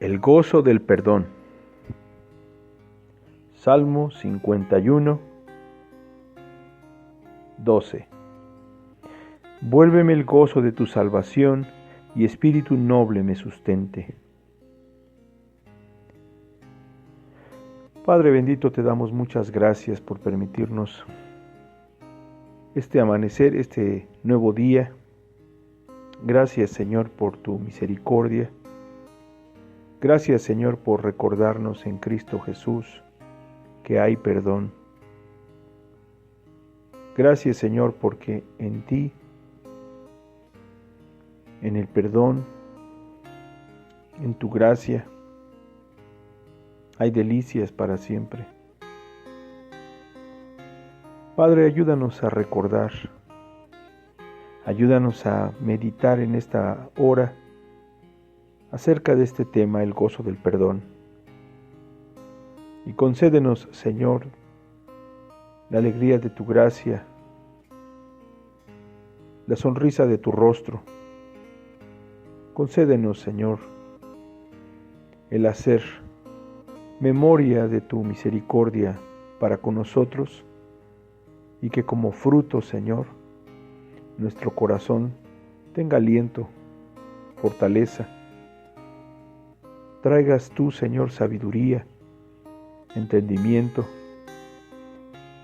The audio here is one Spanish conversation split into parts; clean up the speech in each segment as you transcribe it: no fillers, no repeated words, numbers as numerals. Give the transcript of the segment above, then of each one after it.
El gozo del perdón. Salmo 51, 12. Vuélveme el gozo de tu salvación y espíritu noble me sustente. Padre bendito, te damos muchas gracias por permitirnos este amanecer, este nuevo día. Gracias, Señor, por tu misericordia. Gracias, Señor, por recordarnos en Cristo Jesús que hay perdón. Gracias, Señor, porque en ti, en el perdón, en tu gracia, hay delicias para siempre. Padre, ayúdanos a recordar, ayúdanos a meditar en esta hora acerca de este tema, el gozo del perdón. Y concédenos, Señor, la alegría de tu gracia, la sonrisa de tu rostro. Concédenos, Señor, el hacer memoria de tu misericordia para con nosotros y que como fruto, Señor, nuestro corazón tenga aliento, fortaleza. Traigas tú, Señor, sabiduría, entendimiento,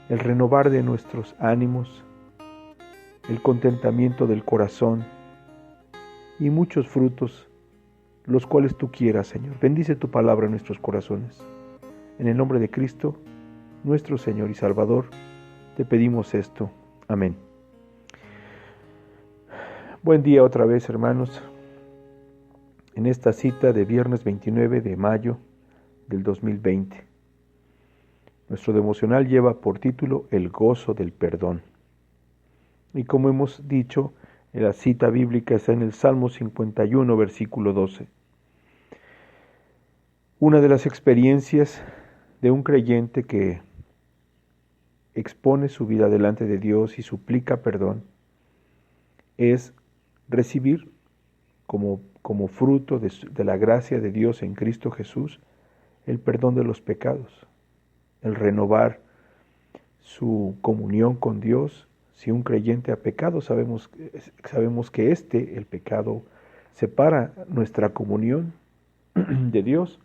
el renovar de nuestros ánimos, el contentamiento del corazón y muchos frutos, los cuales tú quieras, Señor. Bendice tu palabra en nuestros corazones. En el nombre de Cristo, nuestro Señor y Salvador, te pedimos esto. Amén. Buen día otra vez, hermanos. En esta cita de viernes 29 de mayo del 2020. Nuestro devocional lleva por título El gozo del perdón. Y como hemos dicho, la cita bíblica está en el Salmo 51, versículo 12. Una de las experiencias de un creyente que expone su vida delante de Dios y suplica perdón es recibir como fruto de la gracia de Dios en Cristo Jesús el perdón de los pecados, el renovar su comunión con Dios. Si un creyente ha pecado, sabemos que el pecado, separa nuestra comunión de Dios.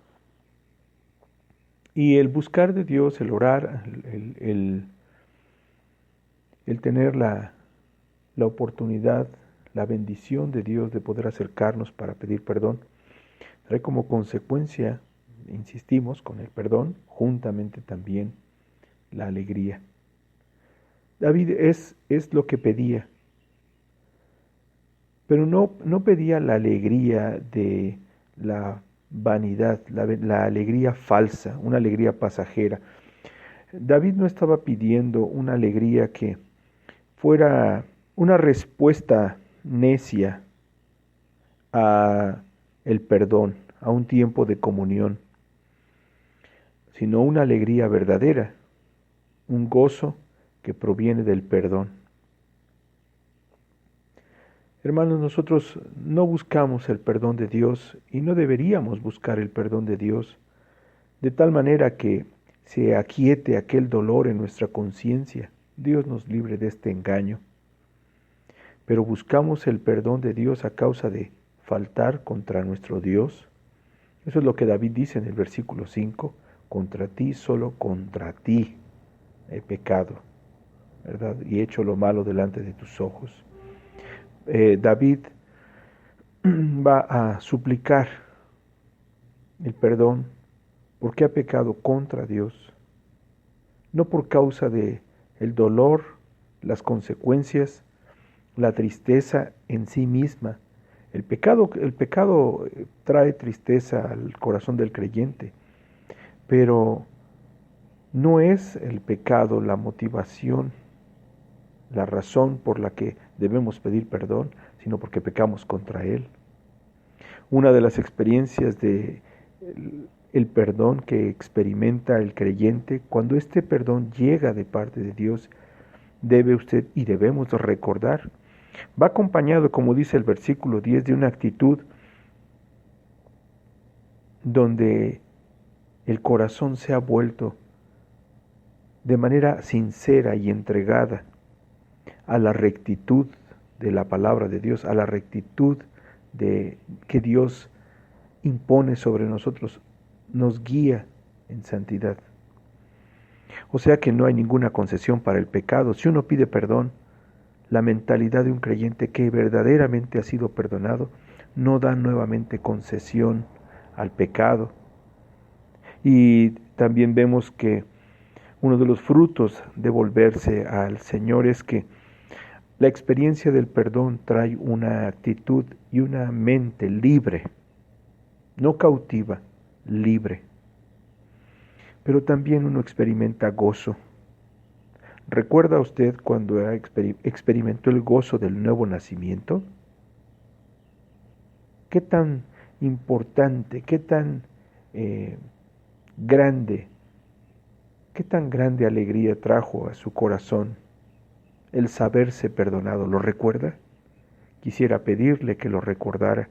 Y el buscar de Dios, el orar, el tener la oportunidad, la bendición de Dios de poder acercarnos para pedir perdón, trae como consecuencia, insistimos, con el perdón, juntamente también la alegría. David es lo que pedía, pero no pedía la alegría de la vanidad, la alegría falsa, una alegría pasajera. David no estaba pidiendo una alegría que fuera una respuesta necia a el perdón, a un tiempo de comunión, sino una alegría verdadera, un gozo que proviene del perdón. Hermanos, nosotros no buscamos el perdón de Dios y no deberíamos buscar el perdón de Dios de tal manera que se aquiete aquel dolor en nuestra conciencia. Dios nos libre de este engaño. Pero buscamos el perdón de Dios a causa de faltar contra nuestro Dios. Eso es lo que David dice en el versículo 5, contra ti, solo contra ti he pecado, ¿verdad? Y he hecho lo malo delante de tus ojos. David va a suplicar el perdón porque ha pecado contra Dios, no por causa de el dolor, las consecuencias, la tristeza en sí misma. El pecado trae tristeza al corazón del creyente, pero no es el pecado la motivación, la razón por la que debemos pedir perdón, sino porque pecamos contra Él. Una de las experiencias de el perdón que experimenta el creyente, cuando este perdón llega de parte de Dios, debe usted y debemos recordar, va acompañado, como dice el versículo 10, de una actitud donde el corazón se ha vuelto de manera sincera y entregada a la rectitud de la palabra de Dios, a la rectitud de que Dios impone sobre nosotros, nos guía en santidad. O sea que no hay ninguna concesión para el pecado. Si uno pide perdón, la mentalidad de un creyente que verdaderamente ha sido perdonado no da nuevamente concesión al pecado. Y también vemos que uno de los frutos de volverse al Señor es que la experiencia del perdón trae una actitud y una mente libre, no cautiva, libre. Pero también uno experimenta gozo. ¿Recuerda usted cuando experimentó el gozo del nuevo nacimiento? ¿Qué tan importante, qué tan grande, qué tan grande alegría trajo a su corazón el saberse perdonado? ¿Lo recuerda? Quisiera pedirle que lo recordara,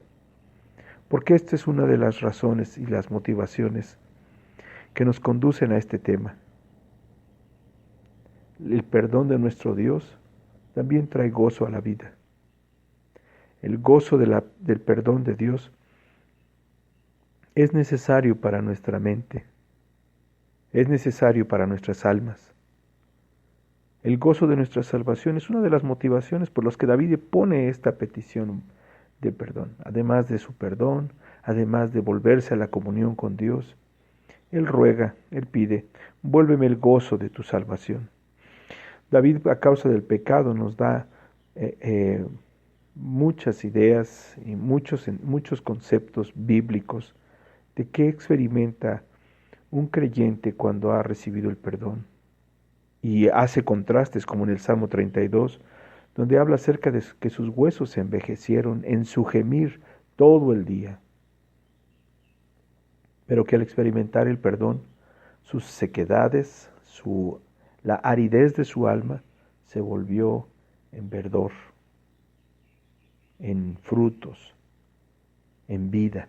porque esta es una de las razones y las motivaciones que nos conducen a este tema. El perdón de nuestro Dios también trae gozo a la vida. El gozo del perdón de Dios es necesario para nuestra mente, es necesario para nuestras almas. El gozo de nuestra salvación es una de las motivaciones por las que David pone esta petición de perdón. Además de su perdón, además de volverse a la comunión con Dios, él ruega, él pide, vuélveme el gozo de tu salvación. David, a causa del pecado, nos da muchas ideas y muchos conceptos bíblicos de qué experimenta un creyente cuando ha recibido el perdón. Y hace contrastes, como en el Salmo 32, donde habla acerca de que sus huesos se envejecieron en su gemir todo el día. Pero que al experimentar el perdón, sus sequedades, la aridez de su alma se volvió en verdor, en frutos, en vida.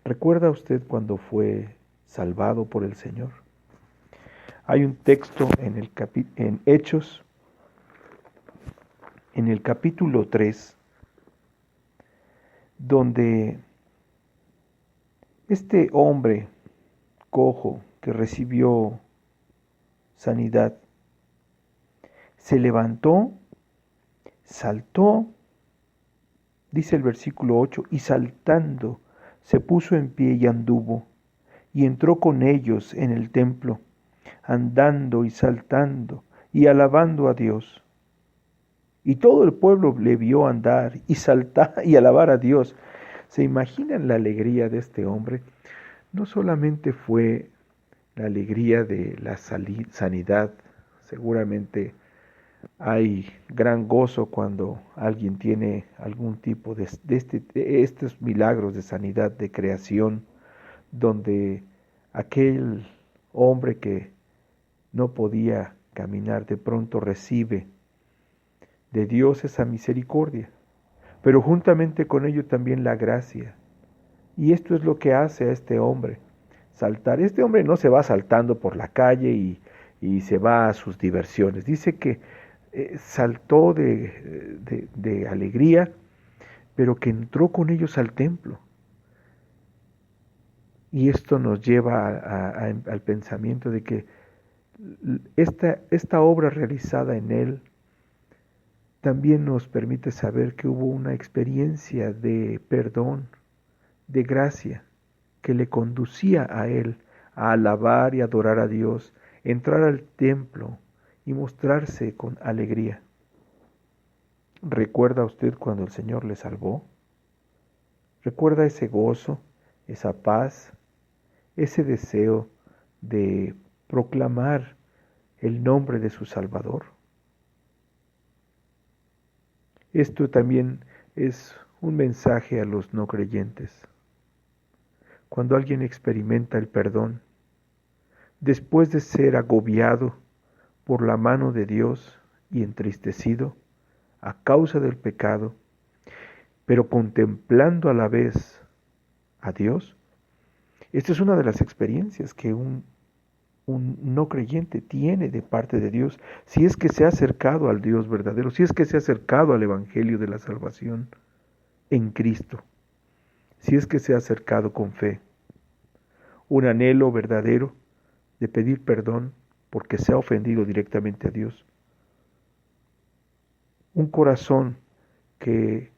¿Recuerda usted cuando fue salvado por el Señor? Hay un texto en Hechos, en el capítulo 3, donde este hombre cojo que recibió sanidad se levantó, saltó, dice el versículo 8, y saltando se puso en pie y anduvo, y entró con ellos en el templo, andando y saltando y alabando a Dios. Y todo el pueblo le vio andar y saltar y alabar a Dios. ¿Se imaginan la alegría de este hombre? No solamente fue la alegría de la sanidad, seguramente hay gran gozo cuando alguien tiene algún tipo de estos milagros de sanidad, de creación, donde aquel hombre que no podía caminar de pronto recibe de Dios esa misericordia, pero juntamente con ello también la gracia. Y esto es lo que hace a este hombre saltar. Este hombre no se va saltando por la calle y se va a sus diversiones. Dice que saltó de alegría, pero que entró con ellos al templo. Y esto nos lleva al pensamiento de que esta obra realizada en él también nos permite saber que hubo una experiencia de perdón, de gracia, que le conducía a él a alabar y adorar a Dios, entrar al templo y mostrarse con alegría. ¿Recuerda usted cuando el Señor le salvó? ¿Recuerda ese gozo, esa paz, ese deseo de proclamar el nombre de su Salvador? Esto también es un mensaje a los no creyentes. Cuando alguien experimenta el perdón, después de ser agobiado por la mano de Dios y entristecido a causa del pecado, pero contemplando a la vez a Dios, Esta es una de las experiencias que un no creyente tiene de parte de Dios, si es que se ha acercado al Dios verdadero, si es que se ha acercado al Evangelio de la salvación en Cristo, si es que se ha acercado con fe. Un anhelo verdadero de pedir perdón porque se ha ofendido directamente a Dios. Un corazón que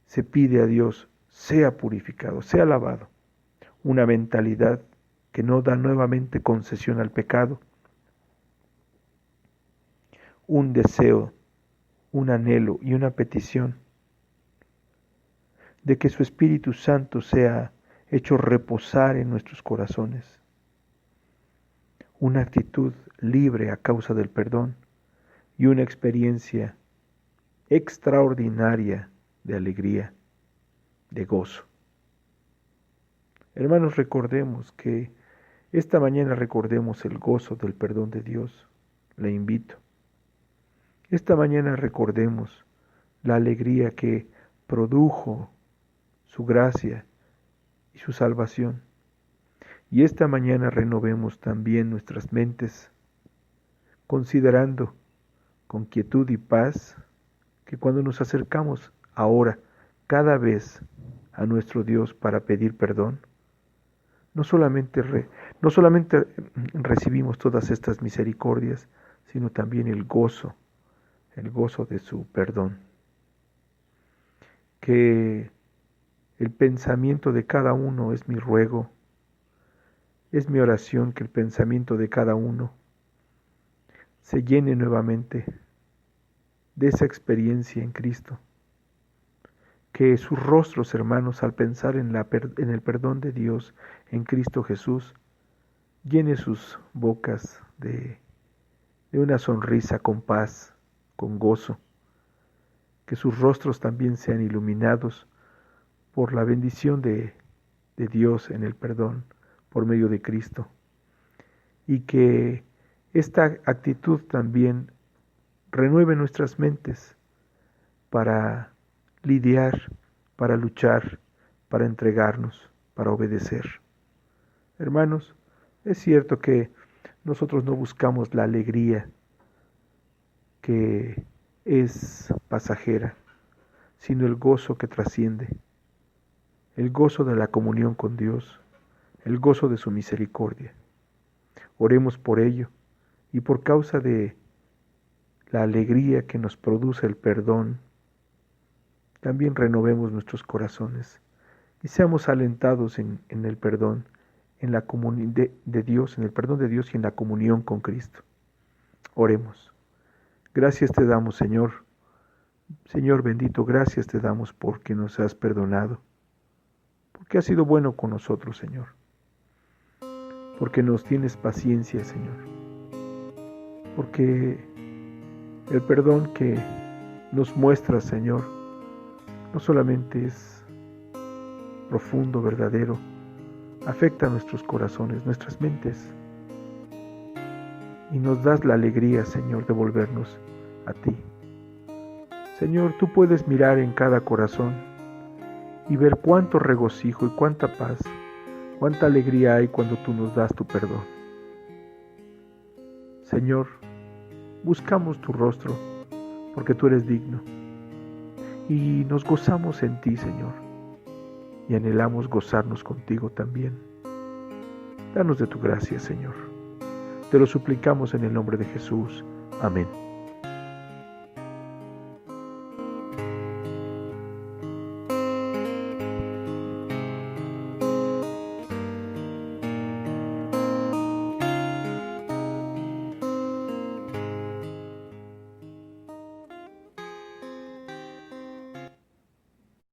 se pide a Dios sea purificado, sea lavado. Una mentalidad que no da nuevamente concesión al pecado. Un deseo, un anhelo y una petición de que su Espíritu Santo sea hecho reposar en nuestros corazones. Una actitud libre a causa del perdón y una experiencia extraordinaria de alegría, de gozo. Hermanos, recordemos que esta mañana recordemos el gozo del perdón de Dios. Le invito. Esta mañana recordemos la alegría que produjo su gracia y su salvación. Y esta mañana renovemos también nuestras mentes, considerando con quietud y paz que cuando nos acercamos ahora, cada vez a nuestro Dios para pedir perdón, no solamente recibimos todas estas misericordias, sino también el gozo de su perdón. Que el pensamiento de cada uno es mi ruego, es mi oración que el pensamiento de cada uno se llene nuevamente de esa experiencia en Cristo. Que sus rostros, hermanos, al pensar en el perdón de Dios en Cristo Jesús, llene sus bocas de una sonrisa con paz, con gozo. Que sus rostros también sean iluminados por la bendición de Dios en el perdón por medio de Cristo. Y que esta actitud también renueve nuestras mentes para lidiar, para luchar, para entregarnos, para obedecer. Hermanos, es cierto que nosotros no buscamos la alegría que es pasajera, sino el gozo que trasciende, el gozo de la comunión con Dios, el gozo de su misericordia. Oremos por ello y por causa de la alegría que nos produce el perdón, también renovemos nuestros corazones y seamos alentados en el perdón, en la comunión de Dios, en el perdón de Dios y en la comunión con Cristo. Oremos. Gracias te damos, Señor. Señor bendito, gracias te damos porque nos has perdonado, porque has sido bueno con nosotros, Señor, porque nos tienes paciencia, Señor, porque el perdón que nos muestras, Señor, no solamente es profundo, verdadero, afecta a nuestros corazones, nuestras mentes, y nos das la alegría, Señor, de volvernos a ti. Señor, tú puedes mirar en cada corazón y ver cuánto regocijo y cuánta paz, cuánta alegría hay cuando tú nos das tu perdón. Señor, buscamos tu rostro porque tú eres digno y nos gozamos en ti, Señor, y anhelamos gozarnos contigo también. Danos de tu gracia, Señor. Te lo suplicamos en el nombre de Jesús. Amén.